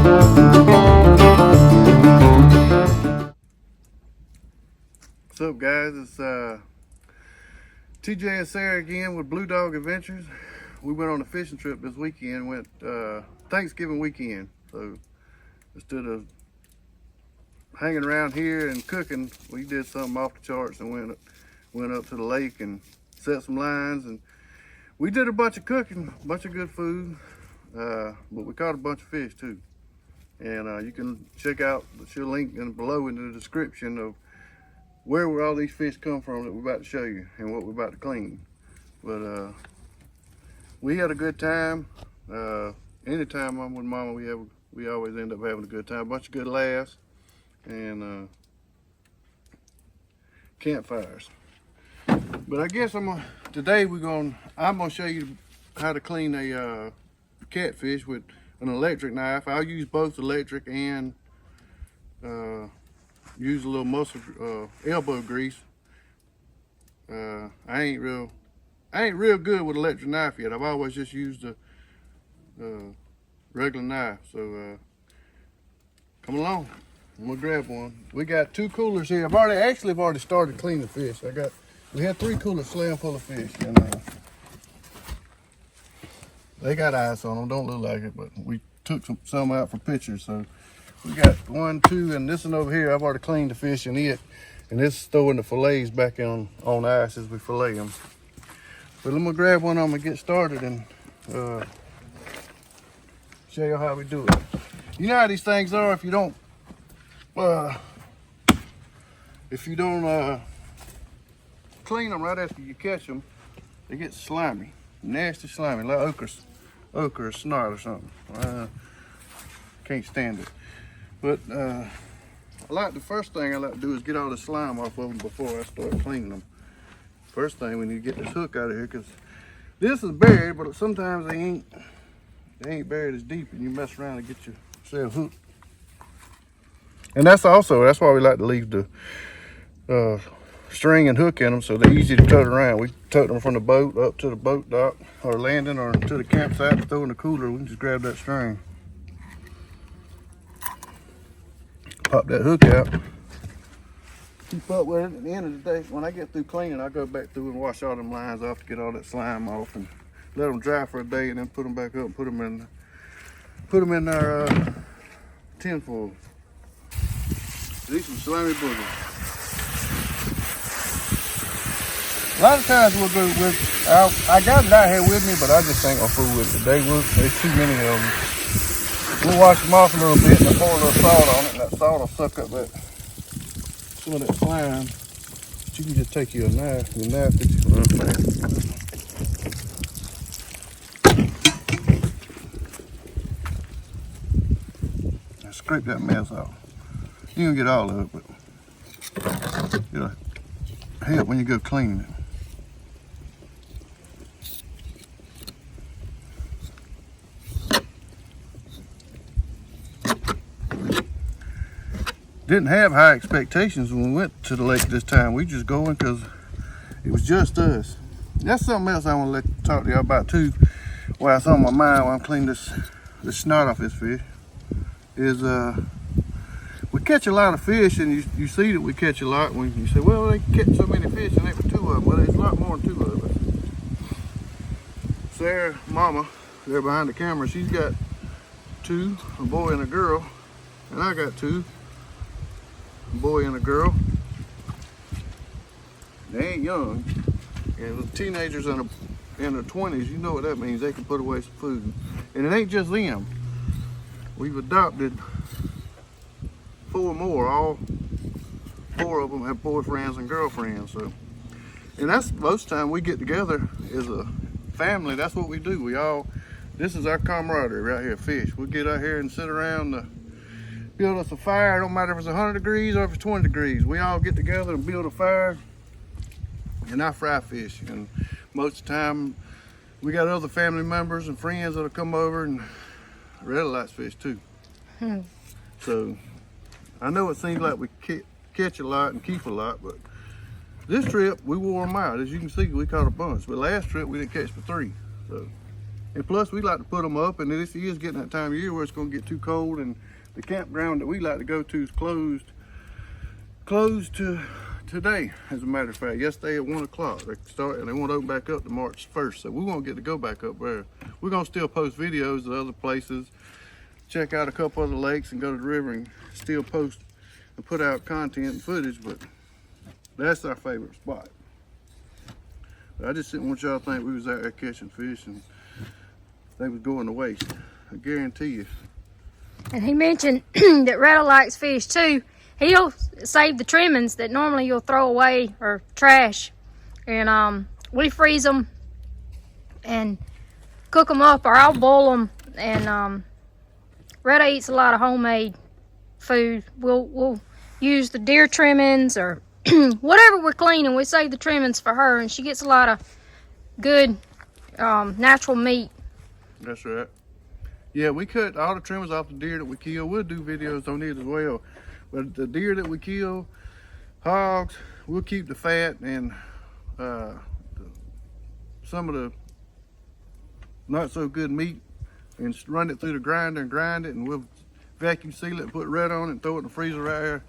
What's up, guys? It's TJ and Sarah again with Blue Dog Adventures. We went on a fishing trip this weekend, went Thanksgiving weekend. So instead of hanging around here and cooking, we did something off the charts and went up to the lake and set some lines. And we did a bunch of cooking, a bunch of good food, but we caught a bunch of fish too. And you can check out, she'll link below in the description of where all these fish come from that we're about to show you and what we're about to clean. But we had a good time. Anytime I'm with Mama, we always end up having a good time. A bunch of good laughs and campfires. But I guess today I'm gonna show you how to clean a catfish with an electric knife. I'll use both electric and use a little muscle elbow grease. I ain't real good with electric knife yet. I've always just used a regular knife. So come along. I'm gonna grab one. We got 2 coolers here. I've already started cleaning fish. We had 3 coolers slammed full of fish, and they got ice on them. Don't look like it, but we took some out for pictures. So we got 1, 2, and this one over here, I've already cleaned the fish in it. And this is throwing the fillets back on ice as we fillet them. But I'm gonna grab one, I'm gonna get started and show you how we do it. You know how these things are, if you don't clean them right after you catch them, they get slimy, nasty slimy, like ochre or snot or something. Can't stand it. But the first thing I like to do is get all the slime off of them before I start cleaning them. First thing, we need to get this hook out of here, because this is buried, but sometimes they ain't buried as deep, and you mess around and get yourself hooked. And that's why we like to leave the string and hook in them, so they're easy to tote around. We tote them from the boat up to the boat dock or landing or to the campsite, throw in the cooler. We can just grab that string, pop that hook out, keep up with it. At the end of the day, when I get through cleaning, I go back through and wash all them lines off to get all that slime off and let them dry for a day, and then put them back up and put them in our tin foil. These some slimy boogers. A lot of times we'll go with, I got it out here with me, but I just ain't gonna fool with it today. There's too many of them. We'll wash them off a little bit and then pour a little salt on it, and that salt will suck up some of that slime. But you can just take your knife and scrape that mess off. You can get all of it, but it'll help when you go cleaning it. Didn't have high expectations when we went to the lake this time. We just going because it was just us. That's something else I want to talk to y'all about too, while it's on my mind while I'm cleaning this snot off this fish, is we catch a lot of fish, and you see that we catch a lot when you say, well, they catch so many fish and there were 2 of them. Well, there's a lot more than 2 of us. Sarah, Mama, there behind the camera, she's got 2, a boy and a girl, and I got 2, a boy and a girl. They ain't young, and the teenagers in their 20s, you know what that means. They can put away some food, and it ain't just them. We've adopted 4 more. All 4 of them have boyfriends and girlfriends. So, and that's most of the time we get together as a family. That's what we do. This is our camaraderie right here, fish. We get out here and sit around, build us a fire. It don't matter if it's 100 degrees or if it's 20 degrees. We all get together and build a fire, and I fry fish. And most of the time, we got other family members and friends that'll come over, and Retta likes fish too. So I know it seems like we catch a lot and keep a lot, but this trip we wore them out. As you can see, we caught a bunch. But last trip we didn't catch but 3. So And plus, we like to put them up, and this is getting that time of year where it's going to get too cold, and the campground that we like to go to is closed to today, as a matter of fact. Yesterday at 1 o'clock they start, and they won't open back up to March 1st, so we won't get to go back up there. We're going to still post videos of other places, check out a couple other lakes, and go to the river and still post and put out content and footage, but that's our favorite spot. But I just didn't want y'all to think we was out there catching fish and they was going to waste. I guarantee you. And he mentioned that Rattle likes fish too. He'll save the trimmings that normally you'll throw away or trash, and we freeze them and cook them up, or I'll boil them. And Retta eats a lot of homemade food. We'll use the deer trimmings or whatever we're cleaning. We save the trimmings for her, and she gets a lot of good natural meat. That's right. Yeah, we cut all the trimmings off the deer that we kill. We'll do videos on it as well. But the deer that we kill, hogs, we'll keep the fat and some of the not so good meat and run it through the grinder and grind it, and we'll vacuum seal it and put red on it and throw it in the freezer right there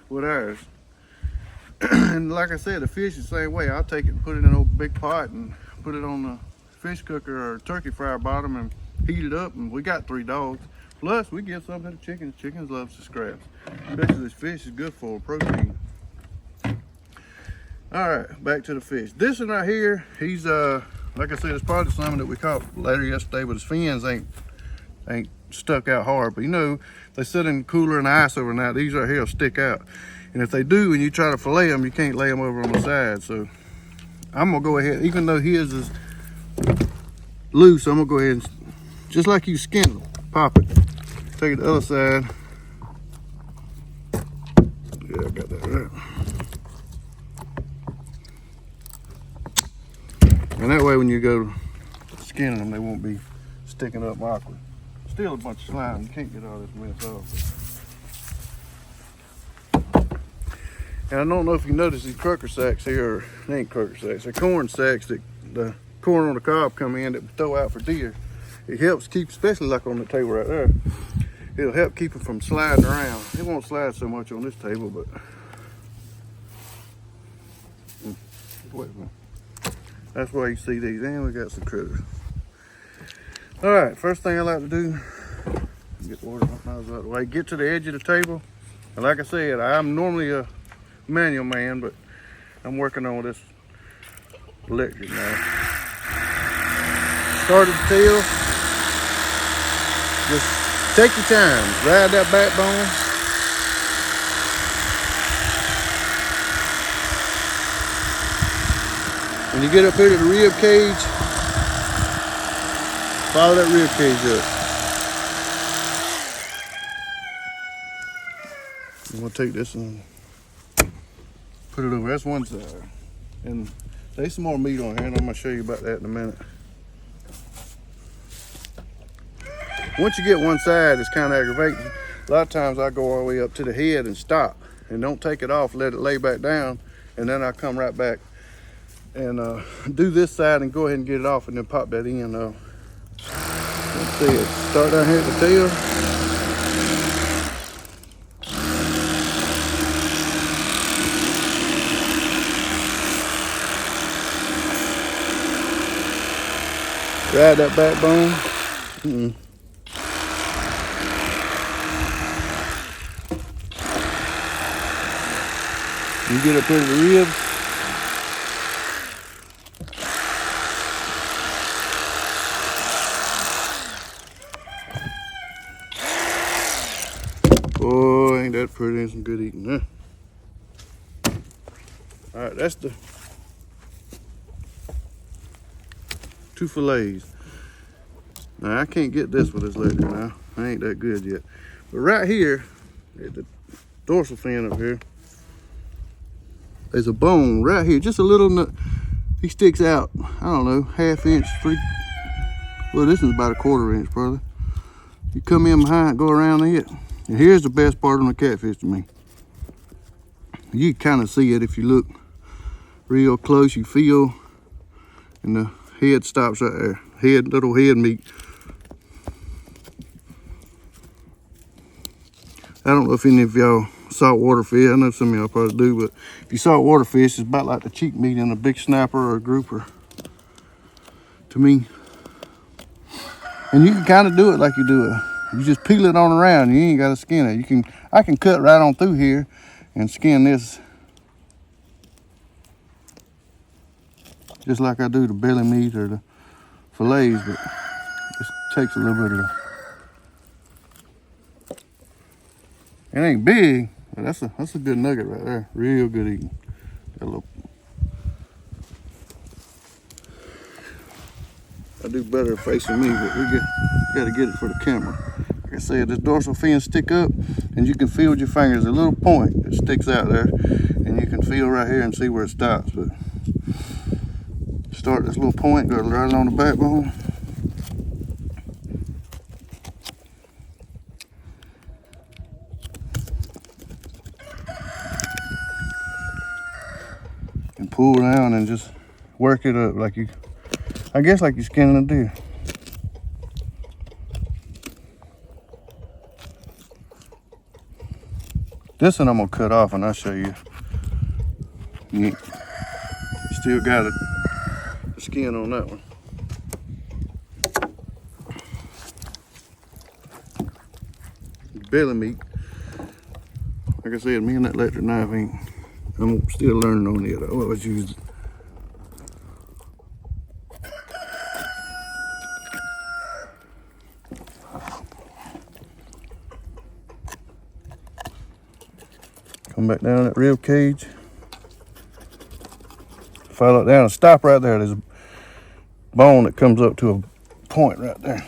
with ours. And like I said, the fish is the same way. I'll take it and put it in an old big pot and put it on the fish cooker or turkey fryer bottom and heat it up, and we got 3 dogs. Plus, we give some to the chickens. Chickens love the scraps. Especially this fish is good for protein. All right, back to the fish. This one right here, he's like I said, it's probably something that we caught later yesterday, but his fins ain't stuck out hard. But you know, they sit in cooler and ice overnight. These right here will stick out. And if they do, and you try to fillet them, you can't lay them over on the side. So I'm gonna go ahead, even though his is loose, I'm gonna go ahead and, just like you skin them, pop it. Take it to the other side. Yeah, I got that right. And that way when you go skinning them, they won't be sticking up awkward. Still a bunch of slime, you can't get all this mess off. And I don't know if you notice these cracker sacks here, they ain't cracker sacks, they're corn sacks that the corn on the cob come in that we throw out for deer. It helps keep, especially like on the table right there, it'll help keep them from sliding around. It won't slide so much on this table, but that's why you see these. And we got some critters. All right, first thing I like to do, get the water out of the way, get to the edge of the table. And like I said, I'm normally a manual man, but I'm working on this electric now. Started the tail. Just take your time, ride that backbone. When you get up here to the rib cage, follow that rib cage up. I'm gonna take this and put it over. That's one side. And there's some more meat on here, and I'm gonna show you about that in a minute. Once you get one side, it's kind of aggravating. A lot of times I go all the way up to the head and stop and don't take it off, let it lay back down, and then I come right back and do this side and go ahead and get it off and then pop that in. Let's see it. Start down here at the tail. Ride that backbone. You get up here to the ribs. Boy, ain't that pretty. And some good eating there. All right, that's the 2 fillets. Now I can't get this with this electric now. I ain't that good yet. But right here, at the dorsal fin up here, there's a bone right here, just a little, he sticks out, I don't know, 1/2 inch, 3, well, this is about 1/4 inch, brother. You come in behind, go around it, and here's the best part on the catfish to me. You can kind of see it if you look real close, you feel, and the head stops right there. little head meat. I don't know if any of y'all saltwater fish. I know some of y'all probably do, but if you saltwater fish, it's about like the cheek meat in a big snapper or a grouper to me. And you can kind of do it like you do it. You just peel it on around. You ain't got to skin it. I can cut right on through here and skin this just like I do the belly meat or the fillets, but it takes a little bit of the... It ain't big, but that's a good nugget right there. Real good eating. Got a little... I do better facing me, but got to get it for the camera. Like I said, this dorsal fin stick up, and you can feel with your fingers a little point that sticks out there, and you can feel right here and see where it stops. But start this little point, go right along the backbone. And pull down and just work it up like you, I guess like you're skinning a deer. This one I'm gonna cut off and I'll show you. You still got the skin on that one. Belly meat. Like I said, me and that electric knife I'm still learning on it. I always use it. Come back down that rib cage. Follow it down and stop right there. There's a bone that comes up to a point right there.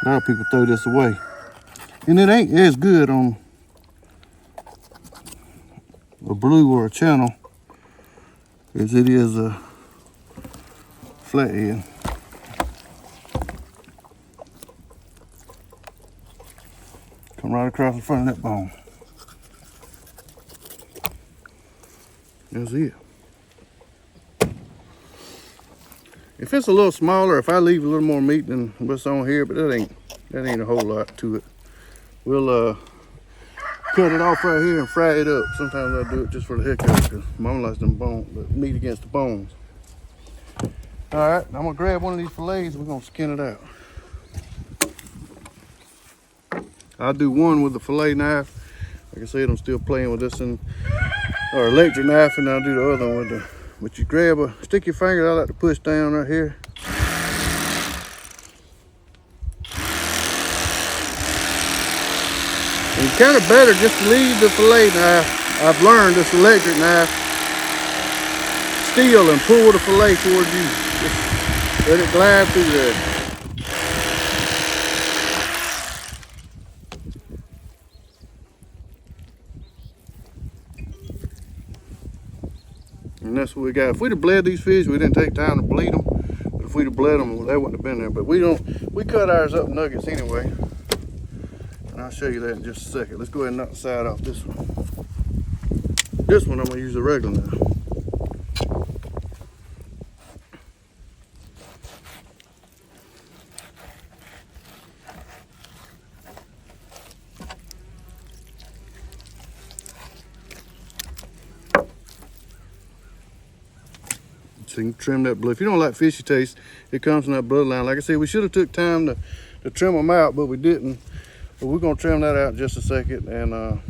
A lot of people throw this away. And it ain't as good on a blue or a channel as it is a flathead. Come right across the front of that bone. That's it. If it's a little smaller, if I leave a little more meat than what's on here, but that ain't a whole lot to it. We'll cut it off right here and fry it up. Sometimes I do it just for the heck of it, because Mom likes them the meat against the bones. All right, I'm gonna grab one of these fillets and we're gonna skin it out. I'll do one with the fillet knife. Like I said, I'm still playing with this or electric knife, and I'll do the other one with the, but you stick your finger, I like to push down right here. And it's kind of better just to leave the fillet knife. I've learned this electric knife still and pull the fillet towards you. Just let it glide through there. And that's what we got. If we'd have bled these fish, we didn't take time to bleed them. But if we'd have bled them, they wouldn't have been there. But we cut ours up nuggets anyway. And I'll show you that in just a second. Let's go ahead and knock the side off this one. This one I'm gonna use the regular now. So you can trim that blood. If you don't like fishy taste, it comes from that bloodline. Like I said, we should have took time to trim them out, but we didn't. But we're gonna trim that out in just a second and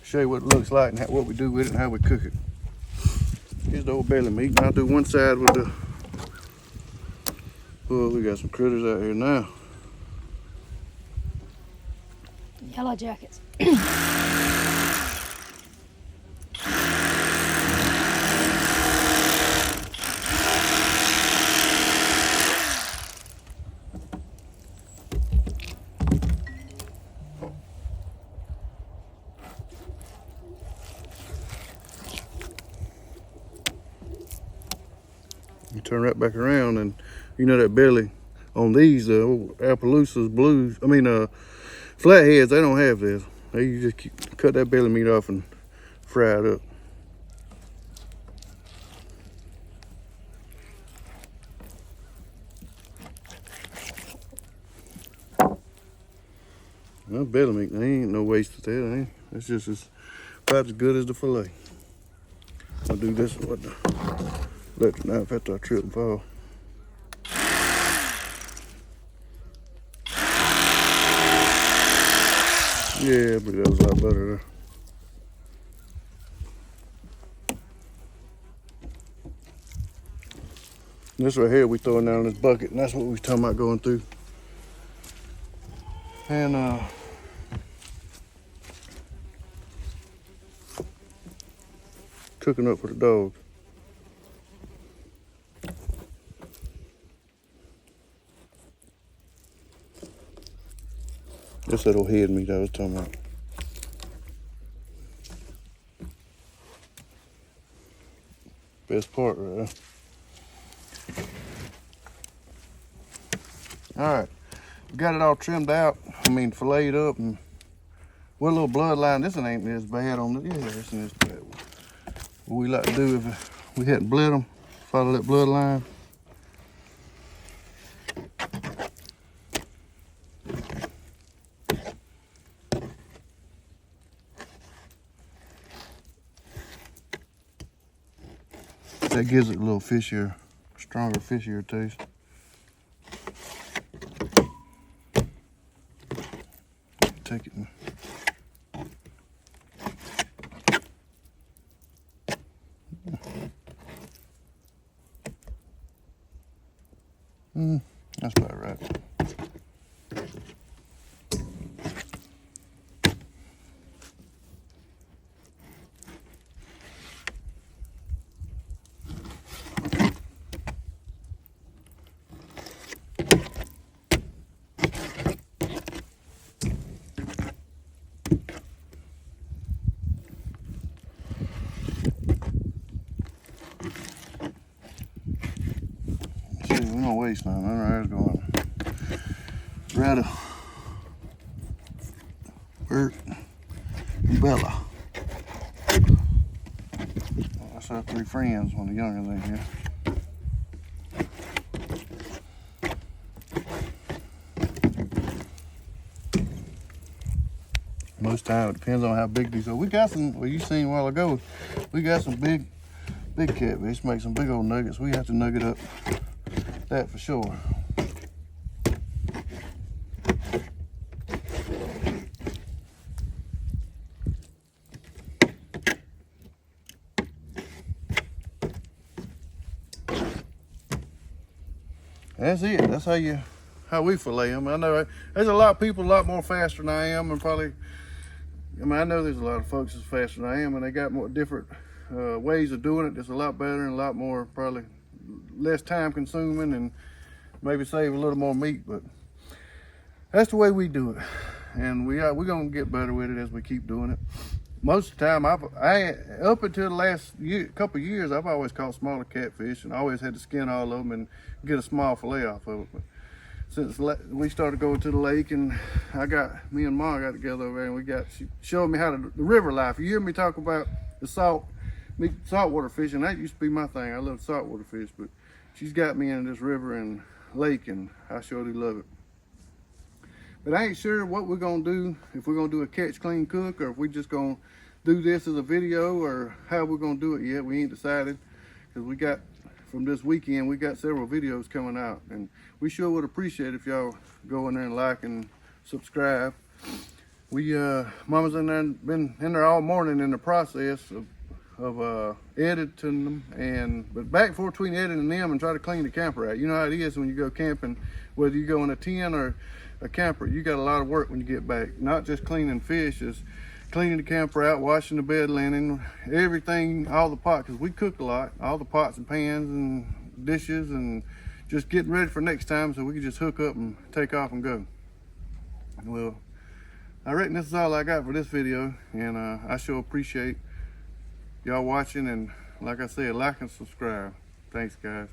show you what it looks like and what we do with it and how we cook it. Here's the old belly meat. I'll do one side with the, oh, we got some critters out here now. Yellow jackets. You turn right back around, and you know that belly on these Appaloosas blues, flatheads, they don't have this. You just cut that belly meat off and fry it up. Well, belly meat, there ain't no waste with that, ain't. It's just about as good as the fillet. I'll do this with the electric knife after I trip and fall. Yeah, but that was a lot better there. This right here we throwing down in this bucket, and that's what we was talking about going through. And cooking up for the dogs. This little head meat I was talking about. Best part right there. Alright, got it all trimmed out, filleted up, and with a little bloodline. This one ain't as bad on it. Yeah, this one is bad. What we like to do if we hadn't bled them, follow that bloodline. That gives it a little fishier, stronger, fishier taste. Take it and that's about right. We don't waste none. All right, going. Retta, Bert, and Bella. That's our three friends, one of the younger thing here. Most time it depends on how big these are. We got some, well, you seen a while ago, we got some big catfish, make some big old nuggets. We have to nugget up that for sure. That's it. That's how we fillet them. I know there's a lot of people a lot more faster than I am, and probably, I know there's a lot of folks that's faster than I am, and they got more different ways of doing it that's a lot better and a lot more, probably less time consuming, and maybe save a little more meat. But that's the way we do it, and we're gonna get better with it as we keep doing it. Most of the time, up until the last couple of years, I've always caught smaller catfish, and I always had to skin all of them and get a small fillet off of it. But since we started going to the lake, and me and Ma got together over there, and she showed me how the river life. You hear me talk about the saltwater fishing. That used to be my thing. I love saltwater fish, but she's got me into this river and lake, and I surely love it. But I ain't sure what we're gonna do, if we're gonna do a catch, clean, cook, or if we just gonna do this as a video, or how we're gonna do it yet. We ain't decided, because from this weekend, we got several videos coming out, and we sure would appreciate if y'all go in there and like and subscribe. Mama's in there, been in there all morning in the process of editing them, but back and forth between editing them and try to clean the camper out. You know how it is when you go camping, whether you go in a tent or a camper, you got a lot of work when you get back. Not just cleaning fish, is cleaning the camper out, washing the bed linen, everything, all the pots, because we cook a lot, all the pots and pans and dishes, and just getting ready for next time so we can just hook up and take off and go. Well, I reckon this is all I got for this video, and I sure appreciate y'all watching, and like I said, like and subscribe. Thanks, guys.